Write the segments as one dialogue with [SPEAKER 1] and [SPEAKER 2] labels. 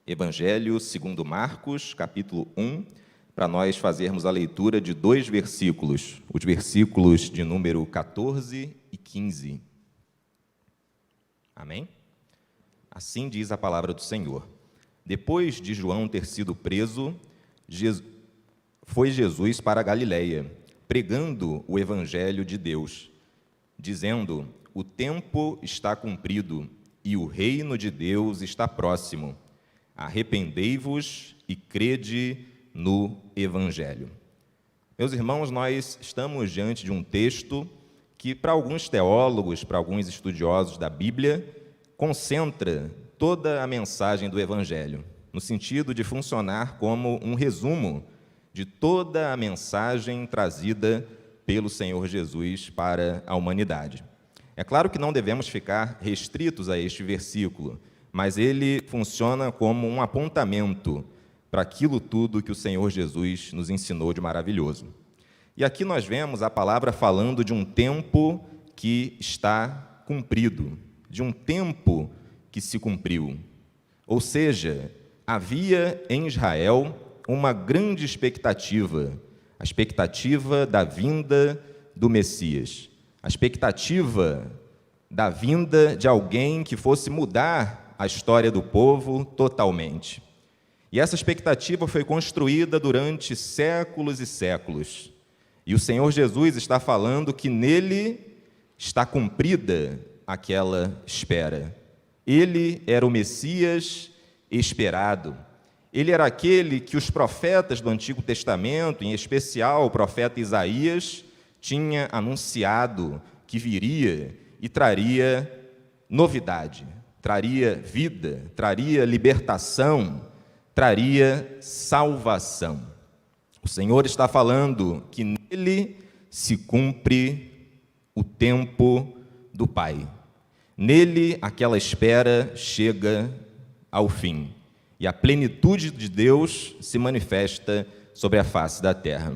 [SPEAKER 1] Evangelho segundo Marcos, capítulo 1, para nós fazermos a leitura de 2 versículos, os versículos de número 14 e 15. Amém? Assim diz a palavra do Senhor. Depois de João ter sido preso, foi Jesus para a Galiléia, pregando o Evangelho de Deus, dizendo: o tempo está cumprido e o reino de Deus está próximo. Arrependei-vos e crede no Evangelho. Meus irmãos, nós estamos diante de um texto que, para alguns teólogos, para alguns estudiosos da Bíblia, concentra toda a mensagem do Evangelho, no sentido de funcionar como um resumo de toda a mensagem trazida pelo Senhor Jesus para a humanidade. É claro que não devemos ficar restritos a este versículo, mas ele funciona como um apontamento para aquilo tudo que o Senhor Jesus nos ensinou de maravilhoso. E aqui nós vemos a palavra falando de um tempo que está cumprido, de um tempo que se cumpriu. Ou seja, havia em Israel uma grande expectativa, a expectativa da vinda do Messias, a expectativa da vinda de alguém que fosse mudar a história do povo totalmente. E essa expectativa foi construída durante séculos e séculos. E o Senhor Jesus está falando que nele está cumprida aquela espera. Ele era o Messias esperado. Ele era aquele que os profetas do Antigo Testamento, em especial o profeta Isaías, tinha anunciado que viria e traria novidade, traria vida, traria libertação, traria salvação. O Senhor está falando que nele se cumpre o tempo do Pai. Nele, aquela espera chega ao fim. E a plenitude de Deus se manifesta sobre a face da terra.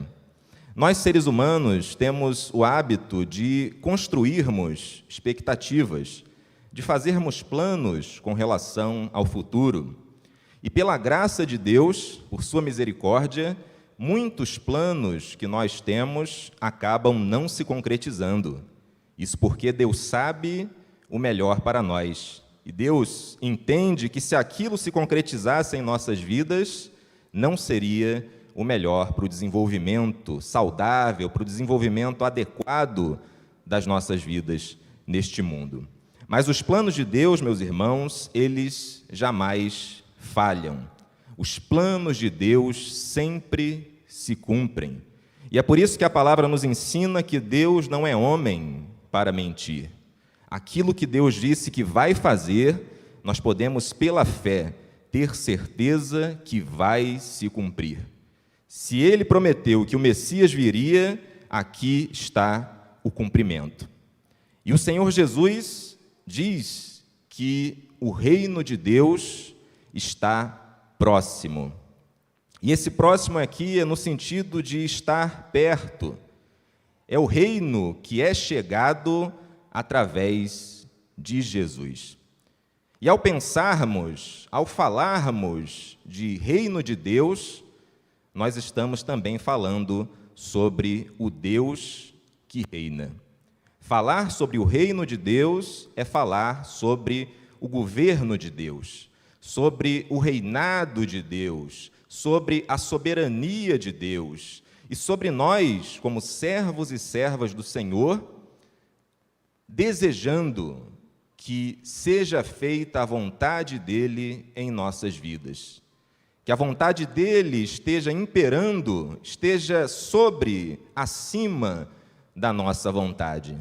[SPEAKER 1] Nós, seres humanos, temos o hábito de construirmos expectativas, de fazermos planos com relação ao futuro. E pela graça de Deus, por sua misericórdia, muitos planos que nós temos acabam não se concretizando. Isso porque Deus sabe o melhor para nós. E Deus entende que se aquilo se concretizasse em nossas vidas, não seria o melhor para o desenvolvimento saudável, para o desenvolvimento adequado das nossas vidas neste mundo. Mas os planos de Deus, meus irmãos, eles jamais falham. Os planos de Deus sempre se cumprem. E é por isso que a palavra nos ensina que Deus não é homem para mentir. Aquilo que Deus disse que vai fazer, nós podemos, pela fé, ter certeza que vai se cumprir. Se Ele prometeu que o Messias viria, aqui está o cumprimento. E o Senhor Jesus diz que o reino de Deus está próximo. E esse próximo aqui é no sentido de estar perto. É o reino que é chegado através de Jesus. E ao pensarmos, ao falarmos de reino de Deus, nós estamos também falando sobre o Deus que reina. Falar sobre o reino de Deus é falar sobre o governo de Deus, sobre o reinado de Deus, sobre a soberania de Deus e sobre nós, como servos e servas do Senhor, desejando que seja feita a vontade dEle em nossas vidas. Que a vontade dEle esteja imperando, esteja sobre, acima da nossa vontade.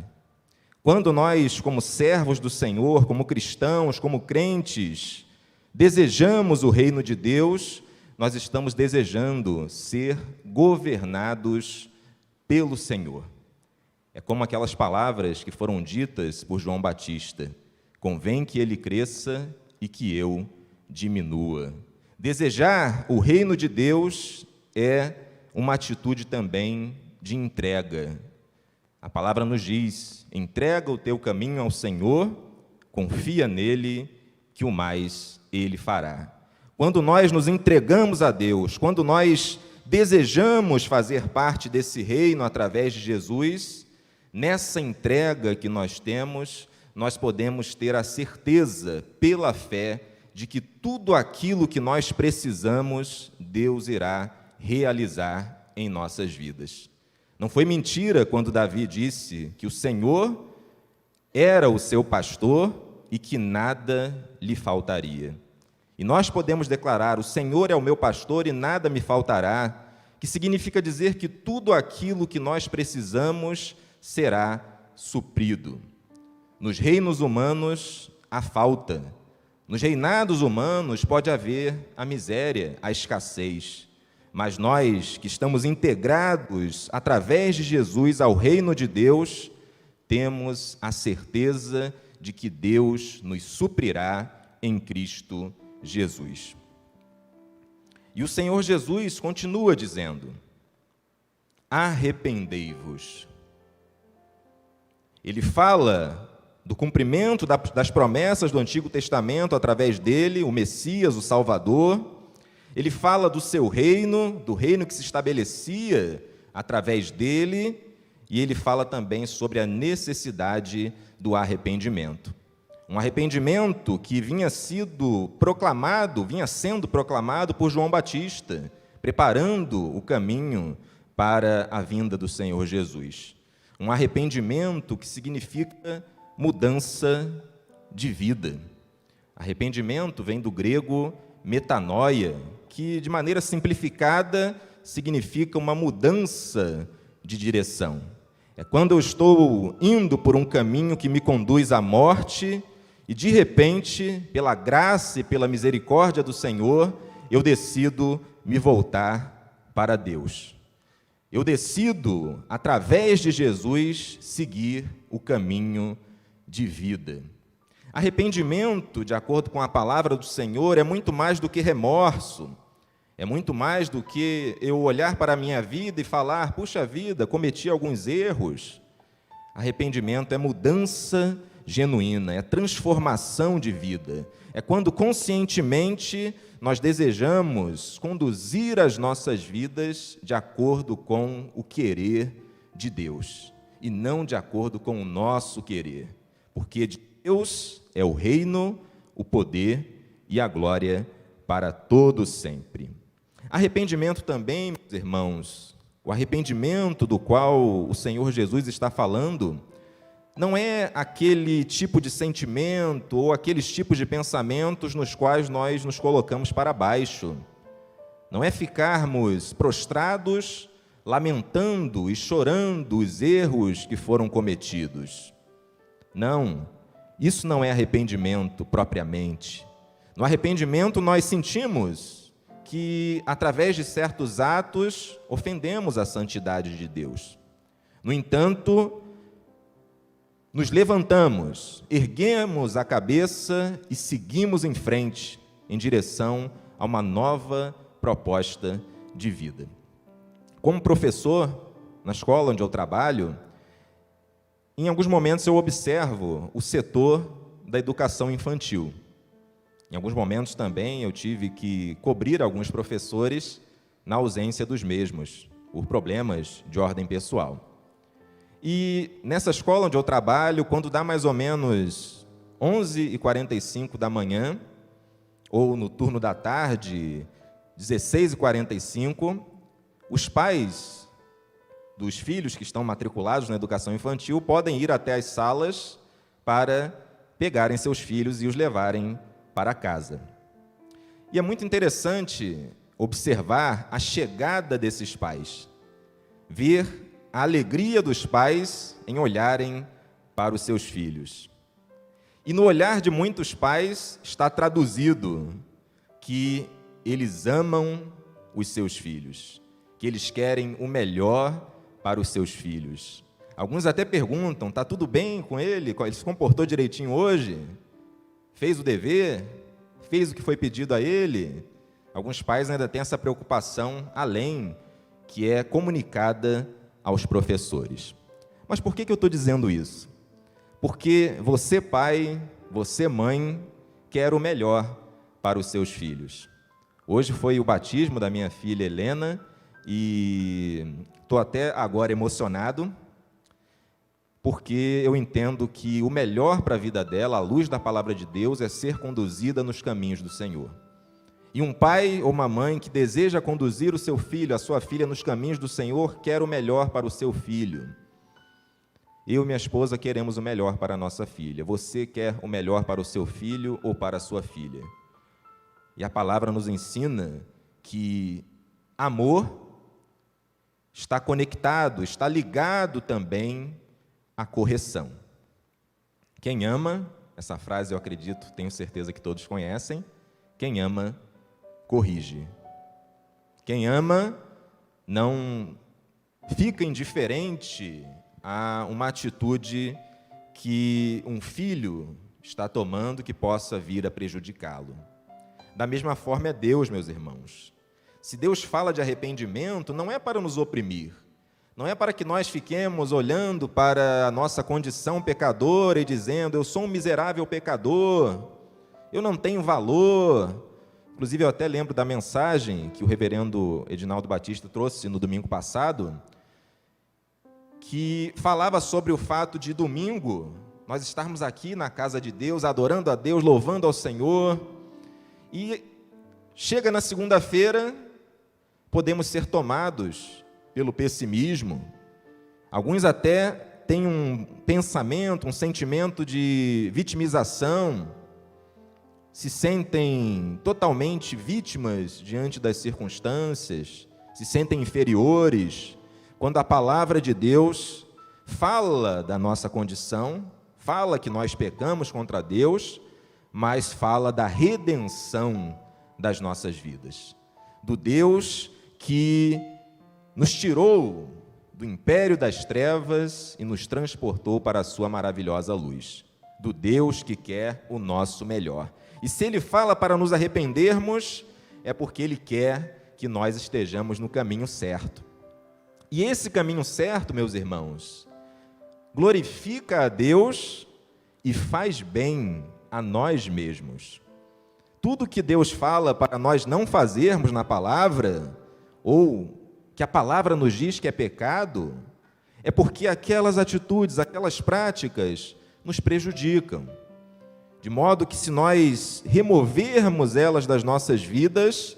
[SPEAKER 1] Quando nós, como servos do Senhor, como cristãos, como crentes, desejamos o reino de Deus, nós estamos desejando ser governados pelo Senhor. É como aquelas palavras que foram ditas por João Batista: convém que ele cresça e que eu diminua. Desejar o reino de Deus é uma atitude também de entrega. A palavra nos diz: entrega o teu caminho ao Senhor, confia nele, que o mais ele fará. quando nós nos entregamos a Deus, quando nós desejamos fazer parte desse reino através de Jesus, nessa entrega que nós temos, nós podemos ter a certeza, pela fé, de que tudo aquilo que nós precisamos, Deus irá realizar em nossas vidas. Não foi mentira quando Davi disse que o Senhor era o seu pastor e que nada lhe faltaria. E nós podemos declarar: o Senhor é o meu pastor e nada me faltará, que significa dizer que tudo aquilo que nós precisamos será suprido. Nos reinos humanos há falta. Nos reinados humanos pode haver a miséria, a escassez. Mas nós, que estamos integrados através de Jesus ao reino de Deus, temos a certeza de que Deus nos suprirá em Cristo Jesus. E o Senhor Jesus continua dizendo: arrependei-vos. Ele fala do cumprimento das promessas do Antigo Testamento através dele, o Messias, o Salvador. Ele fala do seu reino, do reino que se estabelecia através dele, e ele fala também sobre a necessidade do arrependimento. Um arrependimento que vinha sendo proclamado por João Batista, preparando o caminho para a vinda do Senhor Jesus. Um arrependimento que significa mudança de vida. Arrependimento vem do grego metanoia, que de maneira simplificada significa uma mudança de direção. É quando eu estou indo por um caminho que me conduz à morte e, de repente, pela graça e pela misericórdia do Senhor, eu decido me voltar para Deus. Eu decido, através de Jesus, seguir o caminho de vida. Arrependimento, de acordo com a palavra do Senhor, é muito mais do que remorso. É muito mais do que eu olhar para a minha vida e falar: puxa vida, cometi alguns erros. Arrependimento é mudança genuína, é transformação de vida. É quando conscientemente nós desejamos conduzir as nossas vidas de acordo com o querer de Deus e não de acordo com o nosso querer. Porque de Deus é o reino, o poder e a glória para todo sempre. Arrependimento também, meus irmãos, o arrependimento do qual o Senhor Jesus está falando, não é aquele tipo de sentimento ou aqueles tipos de pensamentos nos quais nós nos colocamos para baixo. Não é ficarmos prostrados, lamentando e chorando os erros que foram cometidos. Não, isso não é arrependimento propriamente. No arrependimento nós sentimos que, através de certos atos, ofendemos a santidade de Deus. No entanto, nos levantamos, erguemos a cabeça e seguimos em frente, em direção a uma nova proposta de vida. Como professor, na escola onde eu trabalho, em alguns momentos eu observo o setor da educação infantil. Em alguns momentos também eu tive que cobrir alguns professores na ausência dos mesmos, por problemas de ordem pessoal. E nessa escola onde eu trabalho, quando dá mais ou menos 11h45 da manhã, ou no turno da tarde, 16h45, os pais dos filhos que estão matriculados na educação infantil podem ir até as salas para pegarem seus filhos e os levarem para casa. E é muito interessante observar a chegada desses pais, ver a alegria dos pais em olharem para os seus filhos. E no olhar de muitos pais está traduzido que eles amam os seus filhos, que eles querem o melhor para os seus filhos. Alguns até perguntam: está tudo bem com ele? Ele se comportou direitinho hoje? Fez o dever? Fez o que foi pedido a ele? Alguns pais ainda têm essa preocupação além, que é comunicada aos professores. Mas por que eu estou dizendo isso? Porque você, pai, você, mãe, quer o melhor para os seus filhos. Hoje foi o batismo da minha filha Helena e estou até agora emocionado, porque eu entendo que o melhor para a vida dela, à luz da palavra de Deus, é ser conduzida nos caminhos do Senhor. E um pai ou uma mãe que deseja conduzir o seu filho, a sua filha, nos caminhos do Senhor, quer o melhor para o seu filho. Eu e minha esposa queremos o melhor para a nossa filha. Você quer o melhor para o seu filho ou para a sua filha? E a palavra nos ensina que amor está conectado, está ligado também à correção. Quem ama, essa frase eu acredito, tenho certeza que todos conhecem, quem ama, corrige. Quem ama não fica indiferente a uma atitude que um filho está tomando que possa vir a prejudicá-lo. Da mesma forma é Deus, meus irmãos. Se Deus fala de arrependimento, não é para nos oprimir, não é para que nós fiquemos olhando para a nossa condição pecadora e dizendo, eu sou um miserável pecador, eu não tenho valor. Inclusive, eu até lembro da mensagem que o reverendo Edinaldo Batista trouxe no domingo passado, que falava sobre o fato de domingo nós estarmos aqui na casa de Deus, adorando a Deus, louvando ao Senhor, e chega na segunda-feira, podemos ser tomados pelo pessimismo. Alguns até têm um pensamento, um sentimento de vitimização, se sentem totalmente vítimas diante das circunstâncias, se sentem inferiores, quando a palavra de Deus fala da nossa condição, fala que nós pecamos contra Deus, mas fala da redenção das nossas vidas, do Deus que nos tirou do império das trevas e nos transportou para a sua maravilhosa luz, do Deus que quer o nosso melhor. E se Ele fala para nos arrependermos, é porque Ele quer que nós estejamos no caminho certo. E esse caminho certo, meus irmãos, glorifica a Deus e faz bem a nós mesmos. Tudo que Deus fala para nós não fazermos na palavra, ou que a palavra nos diz que é pecado, é porque aquelas atitudes, aquelas práticas nos prejudicam. De modo que se nós removermos elas das nossas vidas,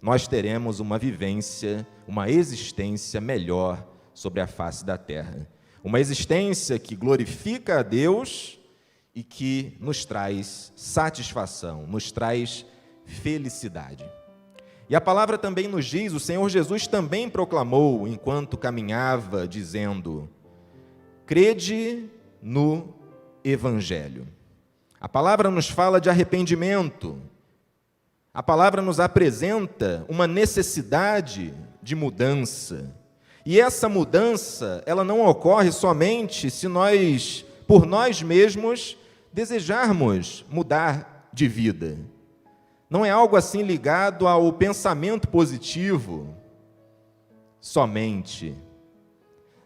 [SPEAKER 1] nós teremos uma vivência, uma existência melhor sobre a face da terra. Uma existência que glorifica a Deus e que nos traz satisfação, nos traz felicidade. E a palavra também nos diz, o Senhor Jesus também proclamou, enquanto caminhava, dizendo, crede no Evangelho. A palavra nos fala de arrependimento. A palavra nos apresenta uma necessidade de mudança. E essa mudança, ela não ocorre somente se nós, por nós mesmos, desejarmos mudar de vida. Não é algo assim ligado ao pensamento positivo somente.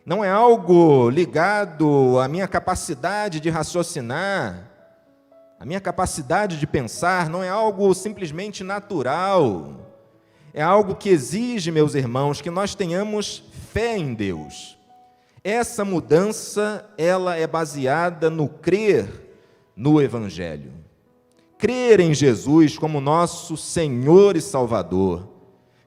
[SPEAKER 1] Não é algo ligado à minha capacidade de raciocinar, a minha capacidade de pensar, não é algo simplesmente natural. É algo que exige, meus irmãos, que nós tenhamos fé em Deus. Essa mudança, ela é baseada no crer no Evangelho. Crer em Jesus como nosso Senhor e Salvador.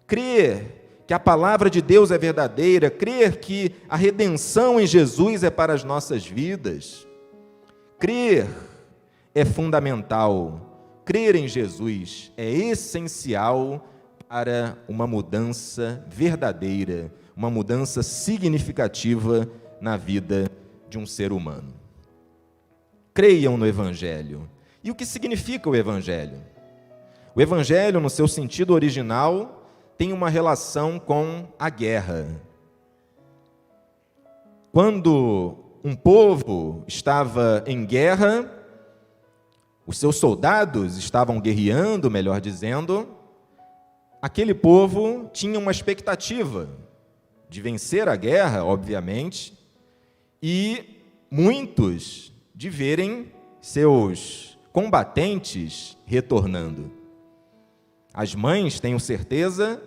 [SPEAKER 1] Crer que a palavra de Deus é verdadeira. Crer que a redenção em Jesus é para as nossas vidas. Crer é fundamental. Crer em Jesus é essencial para uma mudança verdadeira, uma mudança significativa na vida de um ser humano. Creiam no Evangelho. E o que significa o Evangelho? O Evangelho, no seu sentido original, tem uma relação com a guerra. Quando um povo estava em guerra, os seus soldados estavam guerreando, melhor dizendo, aquele povo tinha uma expectativa de vencer a guerra, obviamente, e muitos de verem seus combatentes retornando. As mães, tenho certeza,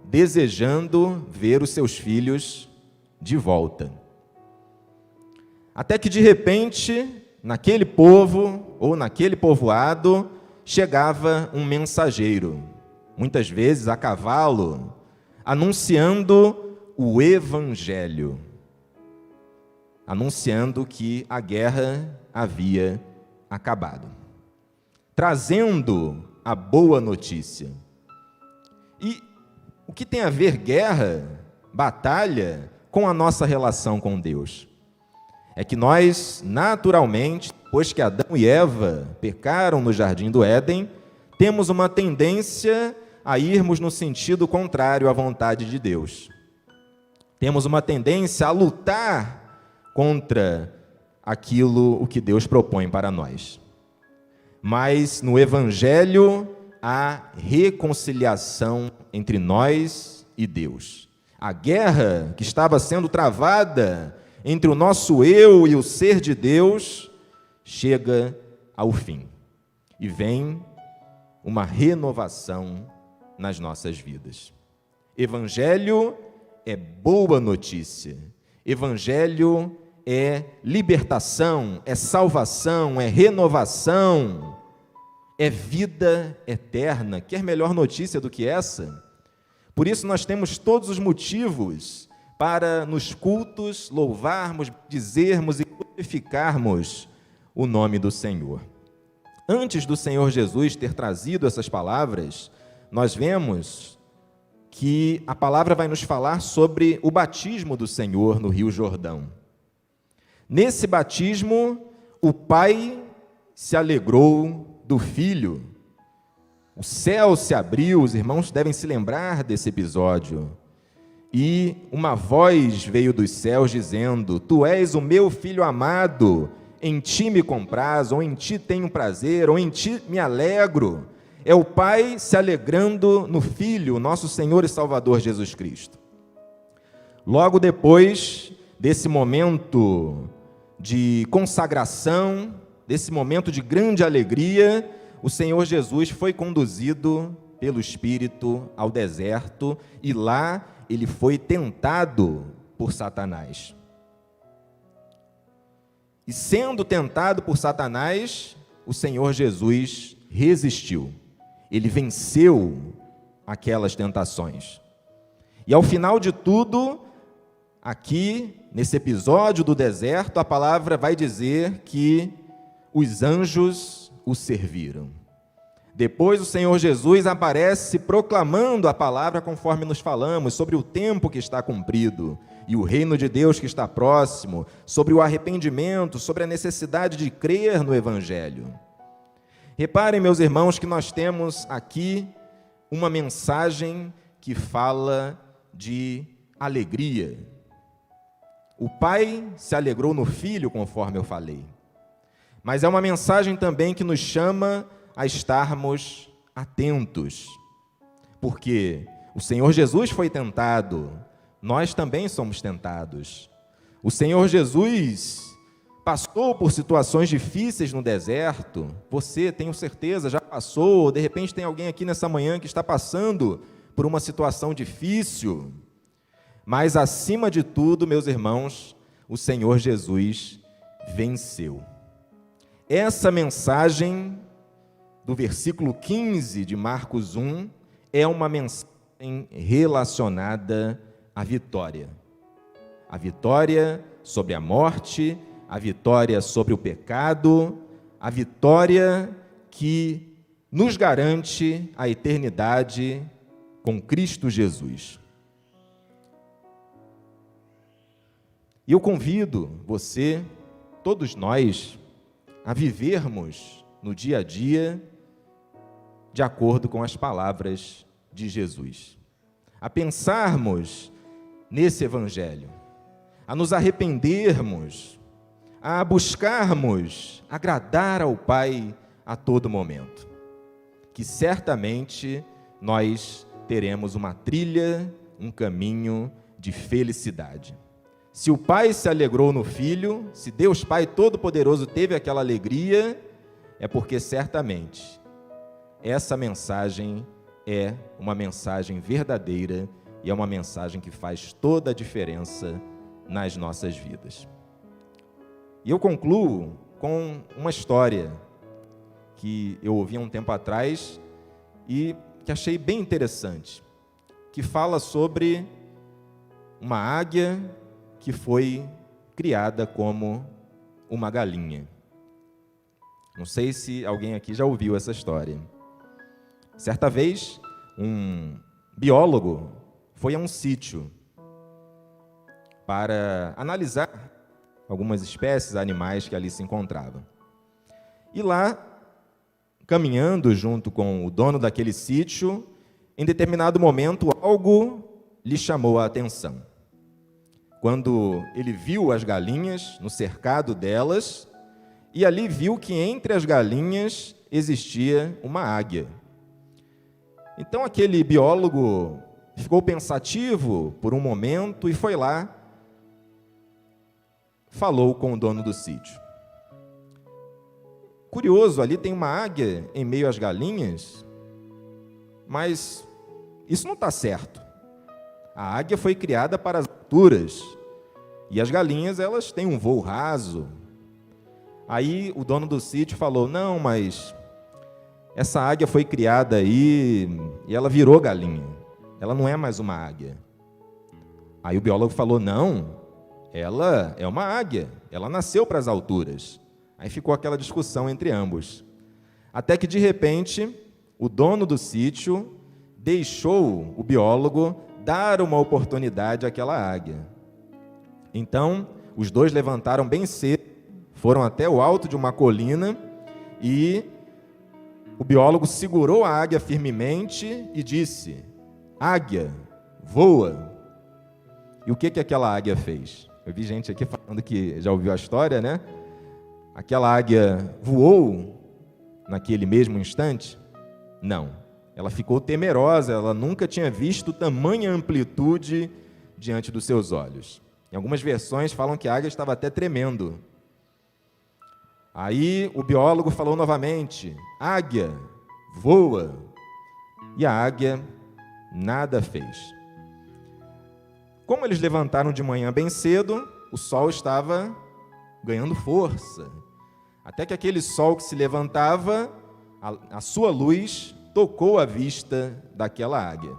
[SPEAKER 1] desejando ver os seus filhos de volta. Até que, de repente, naquele povo ou naquele povoado, chegava um mensageiro, muitas vezes a cavalo, anunciando o Evangelho, anunciando que a guerra havia acabado, trazendo a boa notícia. E o que tem a ver guerra, batalha, com a nossa relação com Deus? É que nós, naturalmente, depois que Adão e Eva pecaram no jardim do Éden, temos uma tendência a irmos no sentido contrário à vontade de Deus. Temos uma tendência a lutar contra o que Deus propõe para nós. Mas no Evangelho há reconciliação entre nós e Deus. A guerra que estava sendo travada entre o nosso eu e o ser de Deus chega ao fim. E vem uma renovação nas nossas vidas. Evangelho é boa notícia. Evangelho é libertação, é salvação, é renovação, é vida eterna. Quer melhor notícia do que essa? Por isso nós temos todos os motivos para nos cultos louvarmos, dizermos e glorificarmos o nome do Senhor. Antes do Senhor Jesus ter trazido essas palavras, nós vemos que a palavra vai nos falar sobre o batismo do Senhor no Rio Jordão. Nesse batismo, o Pai se alegrou do Filho. O céu se abriu, os irmãos devem se lembrar desse episódio. E uma voz veio dos céus dizendo: Tu és o meu Filho amado, em ti me comprazo, ou em ti tenho prazer, ou em ti me alegro. É o Pai se alegrando no Filho, nosso Senhor e Salvador Jesus Cristo. Logo depois desse momento de consagração, desse momento de grande alegria, o Senhor Jesus foi conduzido pelo Espírito ao deserto e lá ele foi tentado por Satanás. E sendo tentado por Satanás, o Senhor Jesus resistiu. Ele venceu aquelas tentações. E ao final de tudo, aqui, nesse episódio do deserto, a palavra vai dizer que os anjos o serviram. Depois o Senhor Jesus aparece proclamando a palavra conforme nos falamos, sobre o tempo que está cumprido e o reino de Deus que está próximo, sobre o arrependimento, sobre a necessidade de crer no Evangelho. Reparem, meus irmãos, que nós temos aqui uma mensagem que fala de alegria. O Pai se alegrou no Filho, conforme eu falei. Mas é uma mensagem também que nos chama a estarmos atentos. Porque o Senhor Jesus foi tentado, nós também somos tentados. O Senhor Jesus passou por situações difíceis no deserto. Você, tenho certeza, já passou, ou de repente tem alguém aqui nessa manhã que está passando por uma situação difícil. Mas, acima de tudo, meus irmãos, o Senhor Jesus venceu. Essa mensagem do versículo 15 de Marcos 1 é uma mensagem relacionada à vitória. A vitória sobre a morte, a vitória sobre o pecado, a vitória que nos garante a eternidade com Cristo Jesus. E eu convido você, todos nós, a vivermos no dia a dia de acordo com as palavras de Jesus. A pensarmos nesse Evangelho, a nos arrependermos, a buscarmos agradar ao Pai a todo momento. Que certamente nós teremos uma trilha, um caminho de felicidade. Se o Pai se alegrou no Filho, se Deus Pai Todo-Poderoso teve aquela alegria, é porque certamente essa mensagem é uma mensagem verdadeira e é uma mensagem que faz toda a diferença nas nossas vidas. E eu concluo com uma história que eu ouvi há um tempo atrás e que achei bem interessante, que fala sobre uma águia que foi criada como uma galinha. Não sei se alguém aqui já ouviu essa história. Certa vez, um biólogo foi a um sítio para analisar algumas espécies animais que ali se encontravam. E lá, caminhando junto com o dono daquele sítio, em determinado momento, algo lhe chamou a atenção. Quando ele viu as galinhas no cercado delas, e ali viu que entre as galinhas existia uma águia. Então aquele biólogo ficou pensativo por um momento e foi lá, falou com o dono do sítio. Curioso, ali tem uma águia em meio às galinhas, mas isso não está certo. A águia foi criada para as alturas e as galinhas, elas têm um voo raso. Aí o dono do sítio falou, não, mas essa águia foi criada aí e ela virou galinha. Ela não é mais uma águia. Aí o biólogo falou, não, ela é uma águia, ela nasceu para as alturas. Aí ficou aquela discussão entre ambos. Até que, de repente, o dono do sítio deixou o biólogo dar uma oportunidade àquela águia. Então, os dois levantaram bem cedo, foram até o alto de uma colina e o biólogo segurou a águia firmemente e disse, águia, voa. E o que aquela águia fez? Eu vi gente aqui falando que já ouviu a história, né? Aquela águia voou naquele mesmo instante? Não. Ela ficou temerosa, ela nunca tinha visto tamanha amplitude diante dos seus olhos. Em algumas versões falam que a águia estava até tremendo. Aí o biólogo falou novamente, águia, voa. E a águia nada fez. Como eles levantaram de manhã bem cedo, o sol estava ganhando força. Até que aquele sol que se levantava, a sua luz tocou a vista daquela águia.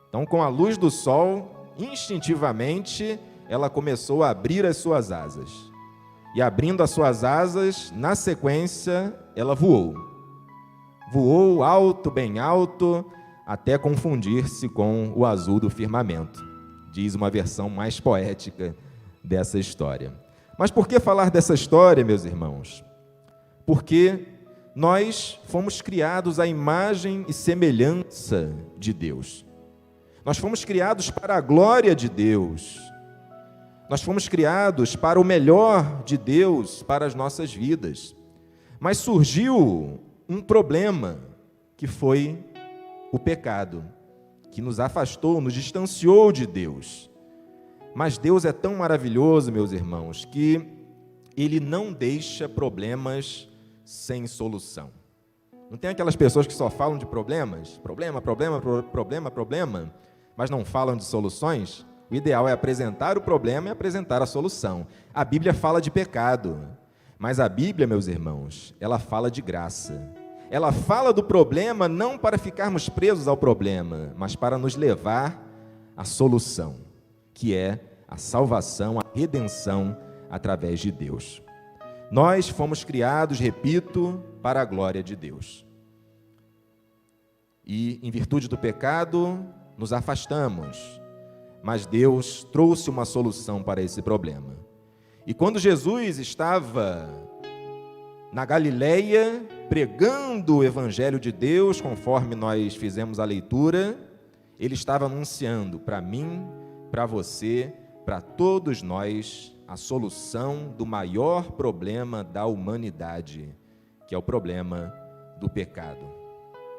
[SPEAKER 1] Então, com a luz do sol, instintivamente, ela começou a abrir as suas asas. E abrindo as suas asas, na sequência, ela voou. Voou alto, bem alto, até confundir-se com o azul do firmamento. Diz uma versão mais poética dessa história. Mas por que falar dessa história, meus irmãos? Porque nós fomos criados à imagem e semelhança de Deus. Nós fomos criados para a glória de Deus. Nós fomos criados para o melhor de Deus para as nossas vidas. Mas surgiu um problema, que foi o pecado, que nos afastou, nos distanciou de Deus. Mas Deus é tão maravilhoso, meus irmãos, que Ele não deixa problemas sem solução. Não tem aquelas pessoas que só falam de problemas? Problema, mas não falam de soluções? O ideal é apresentar o problema e apresentar a solução. A Bíblia fala de pecado, mas a Bíblia, meus irmãos, ela fala de graça. Ela fala do problema não para ficarmos presos ao problema, mas para nos levar à solução, que é a salvação, a redenção através de Deus. Nós fomos criados, repito, para a glória de Deus. E, em virtude do pecado, nos afastamos. Mas Deus trouxe uma solução para esse problema. E quando Jesus estava na Galileia, pregando o Evangelho de Deus, conforme nós fizemos a leitura, Ele estava anunciando para mim, para você, para todos nós, a solução do maior problema da humanidade, que é o problema do pecado.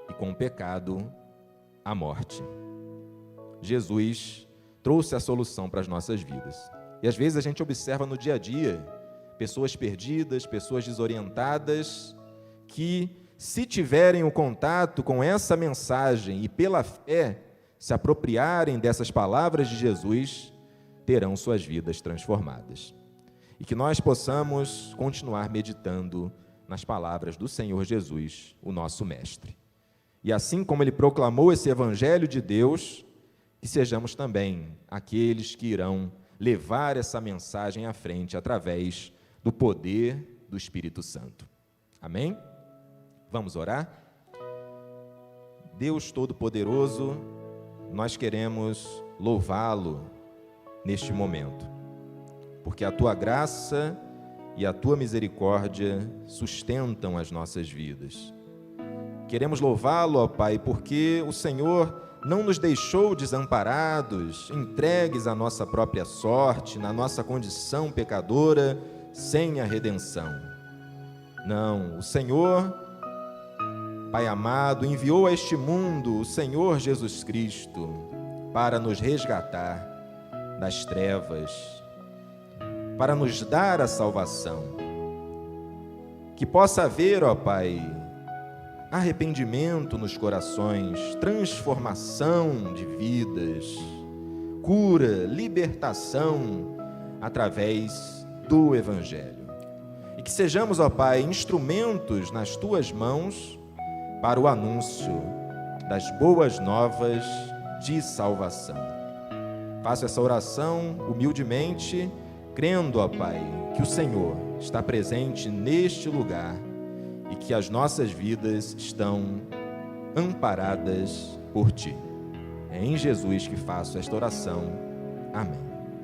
[SPEAKER 1] E com o pecado, a morte. Jesus trouxe a solução para as nossas vidas. E às vezes a gente observa no dia a dia pessoas perdidas, pessoas desorientadas, que se tiverem o contato com essa mensagem e pela fé se apropriarem dessas palavras de Jesus, terão suas vidas transformadas. E que nós possamos continuar meditando nas palavras do Senhor Jesus, o nosso Mestre. E assim como ele proclamou esse Evangelho de Deus, que sejamos também aqueles que irão levar essa mensagem à frente através do poder do Espírito Santo. Amém? Vamos orar? Deus Todo-Poderoso, nós queremos louvá-lo neste momento, porque a tua graça e a tua misericórdia sustentam as nossas vidas. Queremos louvá-lo, ó Pai, porque o Senhor não nos deixou desamparados, entregues à nossa própria sorte, na nossa condição pecadora, sem a redenção. Não, o Senhor, Pai amado, enviou a este mundo o Senhor Jesus Cristo para nos resgatar das trevas, para nos dar a salvação. Que possa haver, ó Pai, arrependimento nos corações, transformação de vidas, cura, libertação através do Evangelho. E que sejamos, ó Pai, instrumentos nas tuas mãos para o anúncio das boas novas de salvação. Faço essa oração humildemente, crendo, ó Pai, que o Senhor está presente neste lugar e que as nossas vidas estão amparadas por Ti. É em Jesus que faço esta oração. Amém.